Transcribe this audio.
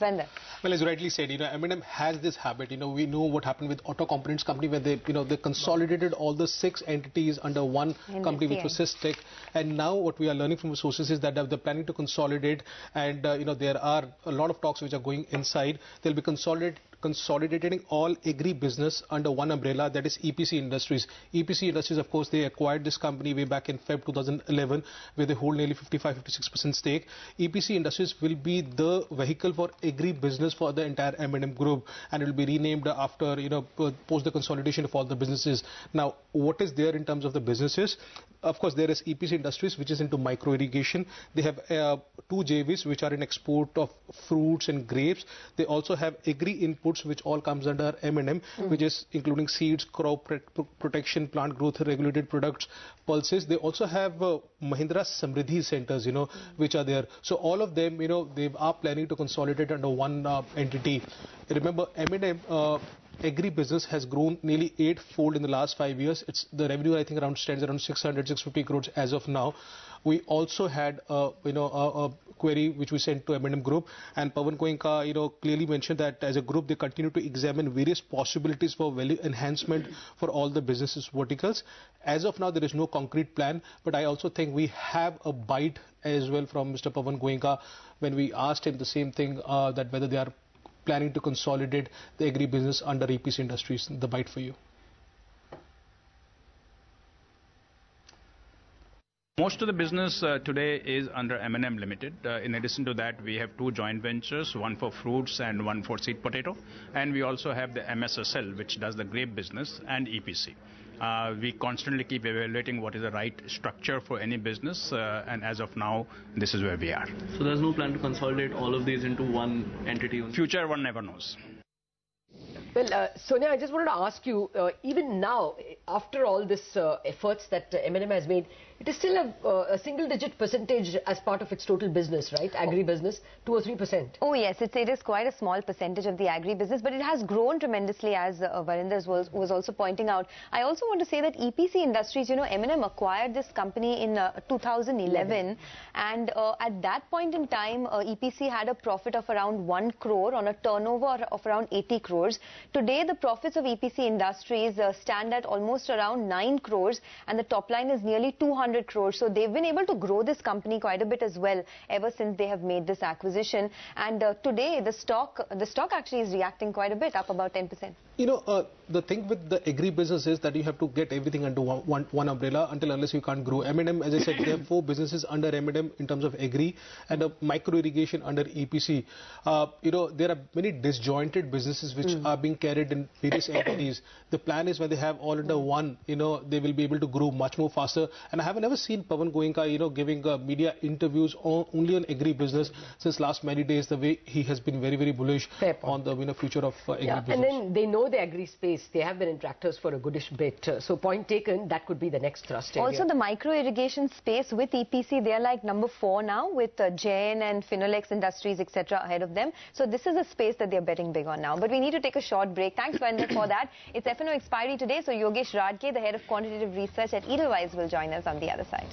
Well, as you rightly said, M&M has this habit. We know what happened with Auto Components Company, where they consolidated all the 6 entities under one company, which was Systec. And now what we are learning from the sources is that they're planning to consolidate, and there are a lot of talks which are going inside. They'll be consolidating all Agri business under one umbrella, that is EPC Industries. EPC Industries, of course, they acquired this company way back in Feb 2011, where they hold nearly 55-56% stake. EPC Industries will be the vehicle for Agri business for the entire M&M group, and it will be renamed after, post the consolidation of all the businesses. Now, what is there in terms of the businesses? Of course, there is EPC Industries, which is into micro irrigation. They have 2 JVs, which are in export of fruits and grapes. They also have Agri inputs, which all comes under M&M, which is including seeds, crop protection, plant growth, regulated products, pulses. They also have Mahindra Samriddhi centers, which are there. So all of them, they are planning to consolidate under one entity. Remember, M&M Agri business has grown nearly 8-fold in the last 5 years. The revenue, I think, stands around 600-650 crores as of now. We also had a query which we sent to M&M Group, and Pawan Goenka clearly mentioned that as a group they continue to examine various possibilities for value enhancement for all the businesses verticals. As of now, there is no concrete plan, but I also think we have a bite as well from Mr. Pawan Goenka when we asked him the same thing, that whether they are planning to consolidate the Agri business under EPC Industries. The bite for you. Most of the business today is under M&M Limited. In addition to that, we have 2 joint ventures, one for fruits and one for seed potato. And we also have the MSSL, which does the grape business, and EPC. We constantly keep evaluating what is the right structure for any business, and as of now, this is where we are. So there's no plan to consolidate all of these into one entity? Future, one never knows. Well, Sonia, I just wanted to ask you, even now, after all this efforts that M&M has made, it is still a single-digit percentage as part of its total business, right? Agri business, 2 or 3%. Oh yes, it is quite a small percentage of the agri business, but it has grown tremendously, as Varinder was also pointing out. I also want to say that EPC Industries, M&M acquired this company in 2011, and at that point in time, EPC had a profit of around 1 crore on a turnover of around 80 crores. Today, the profits of EPC Industries stand at almost around 9 crores, and the top line is nearly 200 crores. So they've been able to grow this company quite a bit as well ever since they have made this acquisition. And today, the stock actually is reacting quite a bit, up about 10%. The thing with the Agri business is that you have to get everything under one umbrella unless you can't grow. M&M, as I said, there are 4 businesses under M&M in terms of Agri, and a micro irrigation under EPC. There are many disjointed businesses which are being carried in various entities. The plan is when they have all under one, they will be able to grow much more faster. And I have never seen Pawan Goenka, giving media interviews only on Agri business since last many days. The way he has been very, very bullish on the future of Agri business. And then they know the Agri space. They have been in tractors for a goodish bit. So point taken, that could be the next thrust area. Also, the micro irrigation space with EPC, they are like number 4 now, with Jain and Finolex Industries, etc. ahead of them. So this is a space that they're betting big on now. But we need to take a short break. Thanks, Varinder, for that. It's F&O expiry today, so Yogesh Radke, the head of quantitative research at Edelweiss, will join us on the other side.